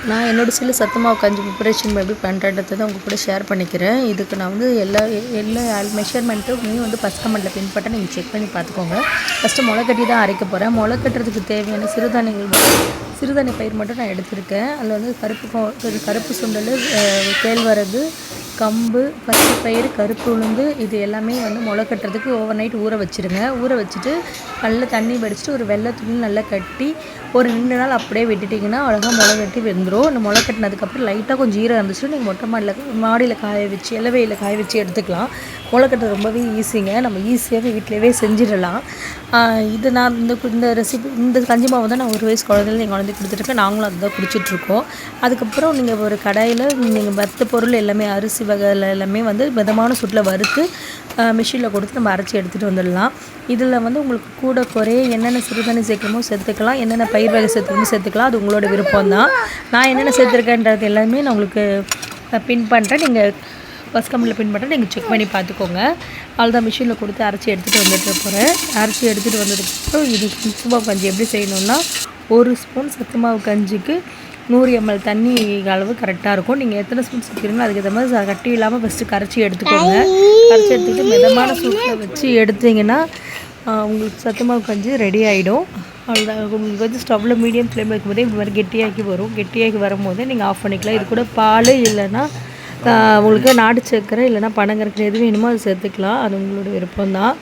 நான் என்னோடய ஸ்டைலில் சத்து மாவு கஞ்சி ப்ரிப்பரேஷன் எப்படி பண்ணுறன்றதை தான் உங்கள் கூட ஷேர் பண்ணிக்கிறேன். இதுக்கு நான் வந்து எல்லா மெஷர்மெண்ட்டும் வந்து ஃபஸ்ட் கமெண்ட்டில் பின்பற்ற நீங்கள் செக் பண்ணி பார்த்துக்கோங்க. ஃபஸ்ட்டு முளைக்கட்டி தான் அரைக்க போகிறேன். முளைக்கட்டுறதுக்கு தேவையான சிறுதானிய பயிர் மட்டும் நான் எடுத்திருக்கேன். அதில் வந்து கருப்பு சுண்டல், கேழ்வரகு, கம்பு, பச்சை பயிறு, கருப்பு உளுந்து இது எல்லாமே வந்து முளைக்கட்டுறதுக்கு ஓவர் நைட் ஊற வச்சுருங்க. ஊற வச்சுட்டு நல்லா தண்ணி வடிச்சிட்டு ஒரு வெள்ளை துணி நல்லா கட்டி ஒரு 2 நாள் அப்படியே விட்டுட்டிங்கன்னா அழகாக முளைக்கட்டி வெந்துடும். இந்த முளைக்கட்டினதுக்கப்புறம் லைட்டாக கொஞ்சம் ஈரம் இருந்துச்சுன்னா நீங்கள் மொட்டை மாடியில் காய வச்சு இலவையில் காய வச்சு எடுத்துக்கலாம். முளைக்கட்டுறது ரொம்பவே ஈஸிங்க. நம்ம ஈஸியாகவே வீட்டிலேயே செஞ்சிடலாம். இது நான் இந்த ரெசிபி இந்த கஞ்சி மாவு தான் நான் 1 வயசு குழந்தையில எங்கள் குழந்தைக்கு கொடுத்துட்ருக்கேன். நாங்களும் அதுதான் குடிச்சிட்ருக்கோம். அதுக்கப்புறம் நீங்கள் ஒரு கடாயில் நீங்கள் மற்ற பொருள் எல்லாமே அரிசி வகையில் எல்லாமே வந்து மிதமான சூட்டில் வறுத்து மிஷினில் கொடுத்து நம்ம அரைச்சி எடுத்துகிட்டு வந்துடலாம். இதில் வந்து உங்களுக்கு கூட குறைய என்னென்ன சிறுதானியம் சேர்க்கணுமோ சேர்த்துக்கலாம், என்னென்ன பயிர் வகை சேர்த்துக்கணுமோ சேர்த்துக்கலாம். அது உங்களோட விருப்பம் தான். நான் என்னென்ன சேர்த்துருக்கேன்றது எல்லாமே நான் உங்களுக்கு பின் பண்ணுறேன். நீங்கள் ஃபஸ்ட் கமெண்ட்டில் பின் பண்ணுறேன். நீங்கள் செக் பண்ணி பார்த்துக்கோங்க. அவ்வளோதான் மிஷினில் கொடுத்து அரைச்சி எடுத்துகிட்டு வந்துட்டு போகிறேன். அரைச்சி எடுத்துகிட்டு வந்ததுக்கப்புறம் இது சத்து மாவு கஞ்சி எப்படி செய்யணுன்னா 1 ஸ்பூன் சத்து மாவு கஞ்சிக்கு 100 ml தண்ணி அளவு கரெக்டாக இருக்கும். நீங்கள் எத்தனை ஸ்பூன் சேர்க்குறீங்களோ அதுக்கேற்ற மாதிரி கட்டி இல்லாமல் ஃபஸ்ட்டு கரைச்சி எடுத்துக்கோங்க. கரைச்சி எடுத்துக்கிட்டு மிதமான சூட்டில் வச்சு எடுத்திங்கன்னா உங்களுக்கு சத்து மாவு கஞ்சி ரெடி ஆகிடும். அவ்வளோதான். உங்களுக்கு வந்து ஸ்டவ்வில் மீடியம் ஃப்ளேமில் இருக்கும்போதே இந்த மாதிரி கெட்டியாக்கி வரும். கெட்டியாகி வரும்போதே நீங்கள் ஆஃப் பண்ணிக்கலாம். இது கூட பால் இல்லைன்னா உங்களுக்கு நாட்டு சர்க்கரை இல்லைனா பனங்கற்கண்டு எது வேணுமோ அது சேர்த்துக்கலாம். அது உங்களோட விருப்பம் தான்.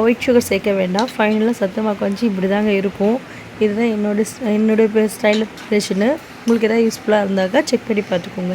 ஒயிட் சுகர் சேர்க்க வேண்டாம். ஃபைனலாக சத்து மாவு கஞ்சி இப்படி தாங்க இருக்கும். இதுதான் என்னோடய ஸ்டைலில் ப்ரிப்பரேஷனு. உங்களுக்கு எதாவது யூஸ்ஃபுல்லாக இருந்தாக்கா செக் பண்ணி பார்த்துக்கோங்க.